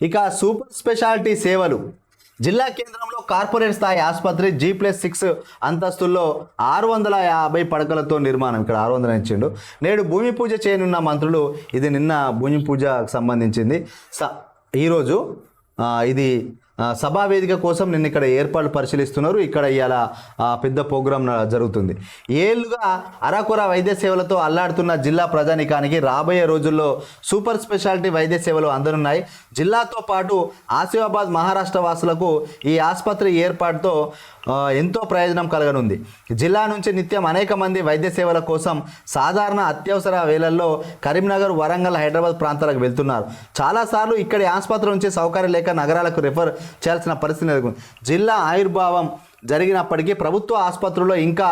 ఇక super speciality సేవలు జిల్లా కేంద్రంలో కార్పొరేట్ స్థాయి ఆసుపత్రి G+6 అంతస్తుల్లో 650 పడకలతో నిర్మాణం. ఇక్కడ 600 ఇచ్చిండు. నేడు భూమి పూజ చేయనున్న మంత్రులు. ఇది నిన్న భూమి పూజకు సంబంధించింది. ఈరోజు ఇది సభా వేదిక కోసం నిన్న ఇక్కడ ఏర్పాట్లు పరిశీలిస్తున్నారు. ఇక్కడ ఇలా పెద్ద ప్రోగ్రాం జరుగుతుంది. ఏళ్లుగా అరకొర వైద్య సేవలతో అల్లాడుతున్న జిల్లా ప్రజానికానికి రాబోయే రోజుల్లో సూపర్ స్పెషాలిటీ వైద్య సేవలు అందనున్నాయి. జిల్లాతో పాటు ఆసిఫాబాద్ మహారాష్ట్ర వాసులకు ఈ ఆసుపత్రి ఏర్పాటుతో ఎంతో ప్రయోజనం కలగనుంది. జిల్లా నుంచి నిత్యం అనేక మంది వైద్య సేవల కోసం సాధారణ అత్యవసర వేళల్లో కరీంనగర్, వరంగల్, హైదరాబాద్ ప్రాంతాలకు వెళ్తున్నారు. చాలాసార్లు ఇక్కడి ఆసుపత్రి నుంచి సౌకర్యం లేక నగరాలకు రిఫర్ చేయాల్సిన పరిస్థితి ఎదుర్కొంది. జిల్లా ఆవిర్భావం జరిగినప్పటికీ ప్రభుత్వ ఆసుపత్రుల్లో ఇంకా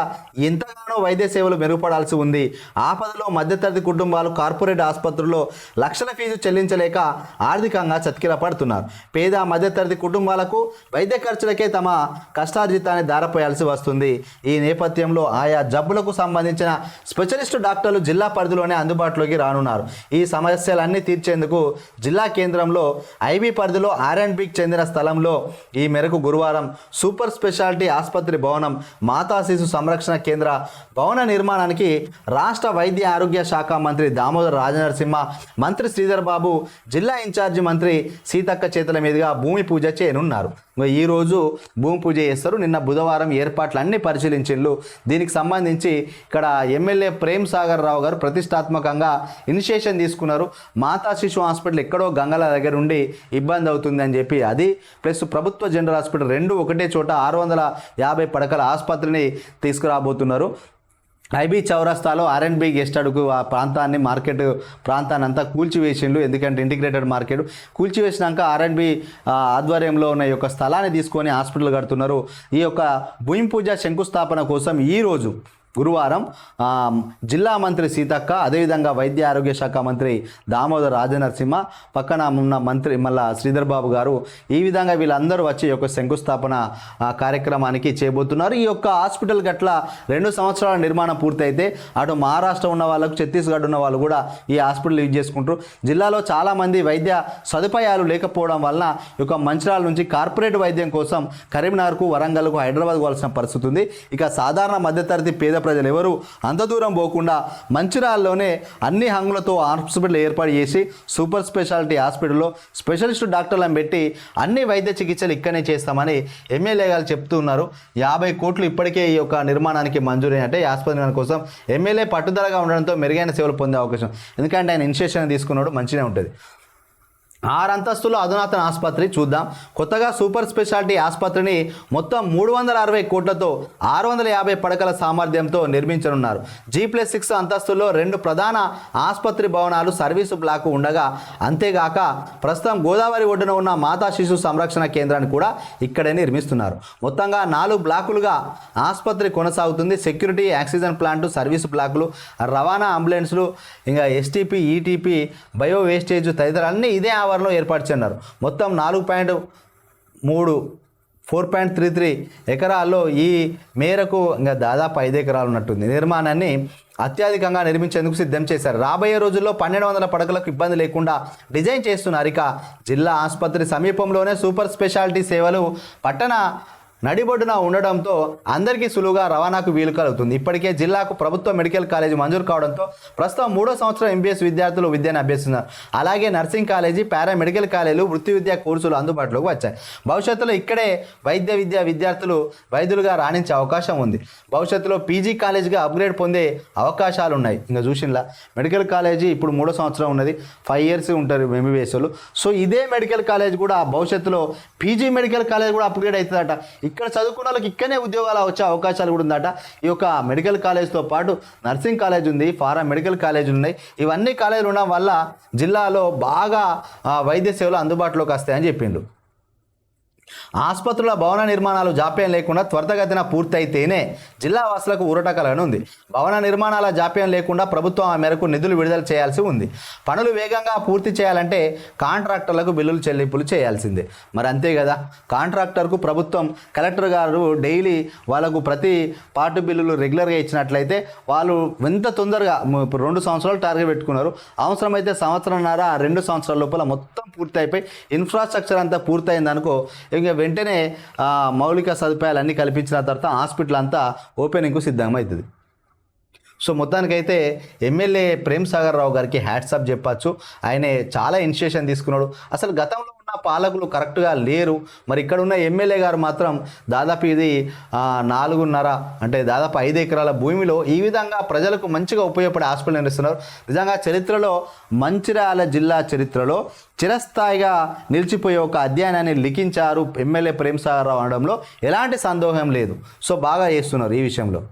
ఎంతగానో వైద్య సేవలు మెరుగుపడాల్సి ఉంది. ఆపదలో మధ్యతరగతి కుటుంబాలు కార్పొరేట్ ఆసుపత్రుల్లో లక్షల ఫీజు చెల్లించలేక ఆర్థికంగా చతికిల పడుతున్నారు. పేద మధ్యతరగతి కుటుంబాలకు వైద్య ఖర్చులకే తమ కష్టార్జితాన్ని దారపోయాల్సి వస్తుంది. ఈ నేపథ్యంలో ఆయా జబ్బులకు సంబంధించిన స్పెషలిస్టు డాక్టర్లు జిల్లా పరిధిలోనే అందుబాటులోకి రానున్నారు. ఈ సమస్యలన్నీ తీర్చేందుకు జిల్లా కేంద్రంలో ఐబీ పరిధిలో R&Bకి చెందిన స్థలంలో ఈ మేరకు గురువారం సూపర్ స్పెషాలిటీ ఆసుపత్రి భవనం, మాతా శిశు సంరక్షణ కేంద్ర భవన నిర్మాణానికి రాష్ట్ర వైద్య ఆరోగ్య శాఖ మంత్రి దామోదర్ రాజనరసింహ, మంత్రి శ్రీధర్ బాబు, జిల్లా ఇన్ఛార్జి మంత్రి సీతక్క చేతుల మీదుగా భూమి పూజ చేయనున్నారు. ఈరోజు భూమి పూజ చేస్తారు. నిన్న బుధవారం ఏర్పాట్లన్నీ పరిశీలించిండ్రు. దీనికి సంబంధించి ఇక్కడ ఎమ్మెల్యే ప్రేమ్ సాగర్ రావు గారు ప్రతిష్టాత్మకంగా ఇనిషియేషన్ తీసుకున్నారు. మాతా శిశు హాస్పిటల్ ఎక్కడో గంగల దగ్గర ఉండి ఇబ్బంది అవుతుందని చెప్పి అది ప్లస్ ప్రభుత్వ జనరల్ హాస్పిటల్ రెండు ఒకటే చోట 650 పడకల ఆసుపత్రిని తీసుకురాబోతున్నారు. ఐబీ చౌరస్తాలో R&B గెస్ట్ అడుగు ఆ ప్రాంతాన్ని, మార్కెట్ ప్రాంతాన్ని అంతా కూల్చివేసిండు. ఎందుకంటే ఇంటిగ్రేటెడ్ మార్కెట్ కూల్చివేసినాక R&B ఆధ్వర్యంలో ఉన్న ఈ యొక్క స్థలాన్ని తీసుకొని హాస్పిటల్ కడుతున్నారు. ఈ యొక్క భూమి పూజ శంకుస్థాపన కోసం ఈరోజు గురువారం జిల్లా మంత్రి సీతక్క, అదేవిధంగా వైద్య ఆరోగ్య శాఖ మంత్రి దామోదర్ రాజనరసింహ, పక్కన ఉన్న మంత్రి మళ్ళా శ్రీధర్ బాబు గారు, ఈ విధంగా వీళ్ళందరూ వచ్చి ఈ యొక్క శంకుస్థాపన కార్యక్రమానికి చేయబోతున్నారు. ఈ యొక్క హాస్పిటల్ గట్ల 2 సంవత్సరాల నిర్మాణం పూర్తయితే అటు మహారాష్ట్ర ఉన్న వాళ్ళకు, ఛత్తీస్గఢ్ ఉన్న వాళ్ళు కూడా ఈ హాస్పిటల్ యూజ్ చేసుకుంటారు. జిల్లాలో చాలామంది వైద్య సదుపాయాలు లేకపోవడం వలన ఈ యొక్క మంచిర్యాల నుంచి కార్పొరేట్ వైద్యం కోసం కరీంనగర్కు, వరంగల్కు, హైదరాబాద్ పోవాల్సిన పరిస్థితి ఉంది. ఇక సాధారణ మధ్యతరగతి పేద ప్రజలు ఎవరు అంత దూరం పోకుండా మంచిర్యాలలోనే అన్ని హంగులతో హాస్పిటల్ ఏర్పాటు చేసి సూపర్ స్పెషాలిటీ హాస్పిటల్లో స్పెషలిస్టు డాక్టర్లను పెట్టి అన్ని వైద్య చికిత్సలు ఇక్కడనే చేస్తామని ఎమ్మెల్యే గారు చెప్తున్నారు. 50 కోట్లు ఇప్పటికే ఈ యొక్క నిర్మాణానికి మంజూరైనట్టే. ఈ ఆసుపత్రి కోసం ఎమ్మెల్యే పట్టుదలగా ఉండడంతో మెరుగైన సేవలు పొందే అవకాశం, ఎందుకంటే ఆయన ఇనిషియేషన్ తీసుకున్నాడు, మంచిగా ఉంటుంది. 6 అంతస్తుల అధునాతన ఆసుపత్రి చూద్దాం. కొత్తగా సూపర్ స్పెషాలిటీ ఆసుపత్రిని మొత్తం 360 కోట్లతో 650 పడకల సామర్థ్యంతో నిర్మించనున్నారు. G+6 అంతస్తుల్లో 2 ప్రధాన ఆసుపత్రి భవనాలు, సర్వీసు బ్లాకు ఉండగా, అంతేగాక ప్రస్తుతం గోదావరి ఒడ్డున ఉన్న మాతా శిశు సంరక్షణ కేంద్రాన్ని కూడా ఇక్కడే నిర్మిస్తున్నారు. మొత్తంగా 4 బ్లాకులుగా ఆసుపత్రి కొనసాగుతుంది. సెక్యూరిటీ, ఆక్సిజన్ ప్లాంటు, సర్వీసు బ్లాకులు, రవాణా, అంబులెన్స్లు, ఇంకా STP, ETP, బయో వేస్టేజ్ తదితర అన్నీ ఇదే లో ఏర్పాటు చేస్తున్నారు. మొత్తం 4.33 ఎకరాల్లో ఈ మేరకు ఇంకా దాదాపు 5 ఎకరాలు ఉన్నట్టుంది. నిర్మాణాన్ని అత్యధికంగా నిర్మించేందుకు సిద్ధం చేశారు. రాబోయే రోజుల్లో 1200 పడకలకు ఇబ్బంది లేకుండా డిజైన్ చేస్తున్నారు. ఇక జిల్లా ఆసుపత్రి సమీపంలోనే సూపర్ స్పెషాలిటీ సేవలు పట్టణ నడిబొడ్డున ఉండడంతో అందరికీ సులువుగా రవాణాకు వీలు కలుగుతుంది. ఇప్పటికే జిల్లాకు ప్రభుత్వ మెడికల్ కాలేజీ మంజూరు కావడంతో ప్రస్తుతం 3వ సంవత్సరం MBBS విద్యార్థులు విద్యను అభ్యసిస్తున్నారు. అలాగే నర్సింగ్ కాలేజీ, పారామెడికల్ కాలేజీలు, వృత్తి విద్యా కోర్సులు అందుబాటులోకి వచ్చాయి. భవిష్యత్తులో ఇక్కడే విద్యార్థులు వైద్యులుగా రాణించే అవకాశం ఉంది. భవిష్యత్తులో PG కాలేజీగా అప్గ్రేడ్ పొందే అవకాశాలు ఉన్నాయి. ఇంకా చూసినలా మెడికల్ కాలేజీ ఇప్పుడు 3వ సంవత్సరం ఉన్నది, 5 ఇయర్స్ ఉంటారు MBBS వాళ్ళు. సో ఇదే మెడికల్ కాలేజ్ కూడా భవిష్యత్తులో PG మెడికల్ కాలేజ్ కూడా అప్గ్రేడ్ అవుతుందట. ఇక్కడ చదువుకున్న వాళ్ళకి ఇక్కడనే ఉద్యోగాలు వచ్చే అవకాశాలు కూడా ఉందట. ఈ యొక్క మెడికల్ కాలేజ్తో పాటు నర్సింగ్ కాలేజ్ ఉంది, మెడికల్ కాలేజీలు ఉన్నాయి. ఇవన్నీ కాలేజీలు ఉండడం వల్ల జిల్లాలో బాగా వైద్య సేవలు అందుబాటులోకి వస్తాయని చెప్పిండు. ఆసుపత్రుల భవన నిర్మాణాలు జాప్యం లేకుండా త్వరితగతిన పూర్తయితేనే జిల్లా వాసులకు ఊరట కలగనుంది. భవన నిర్మాణాల జాప్యం లేకుండా ప్రభుత్వం ఆ మేరకు నిధులు విడుదల చేయాల్సి ఉంది. పనులు వేగంగా పూర్తి చేయాలంటే కాంట్రాక్టర్లకు బిల్లులు చెల్లింపులు చేయాల్సిందే. మరి అంతే కదా, కాంట్రాక్టర్కు ప్రభుత్వం కలెక్టర్ గారు డైలీ వాళ్ళకు ప్రతి పార్ట్ బిల్లులు రెగ్యులర్గా ఇచ్చినట్లయితే వాళ్ళు ఎంత తొందరగా 2 సంవత్సరాలు టార్గెట్ పెట్టుకున్నారు, అవసరమైతే సంవత్సరంన్నర 2 సంవత్సరాల లోపల మొత్తం పూర్తి అయిపోయి ఇన్ఫ్రాస్ట్రక్చర్ అంతా పూర్తయింది అనుకో, ఇంకా వెంటనే మౌలిక సదుపాయాలు అన్నీ కల్పించిన తర్వాత హాస్పిటల్ అంతా ఓపెనింగ్కు సిద్ధంగా అవుతుంది. సో మొత్తానికైతే ఎమ్మెల్యే ప్రేమ్ సాగర్ రావు గారికి హ్యాట్సాప్ చెప్పచ్చు. ఆయనే చాలా ఇనిషియేషన్ తీసుకున్నాడు. అసలు గతంలో ఉన్న పాలకులు కరెక్ట్గా లేరు. మరి ఇక్కడ ఉన్న ఎమ్మెల్యే గారు మాత్రం దాదాపు ఇది 4.5 అంటే దాదాపు 5 ఎకరాల భూమిలో ఈ విధంగా ప్రజలకు మంచిగా ఉపయోగపడే హాస్పిటల్ నిర్మిస్తున్నారు. నిజంగా చరిత్రలో మంచిర్యాల జిల్లా చరిత్రలో చిరస్థాయిగా నిలిచిపోయే ఒక అధ్యయనాన్ని లిఖించారు ఎమ్మెల్యే ప్రేమ్ సాగర్ రావు అనడంలో ఎలాంటి సందేహం లేదు. సో బాగా చేస్తున్నారు ఈ విషయంలో.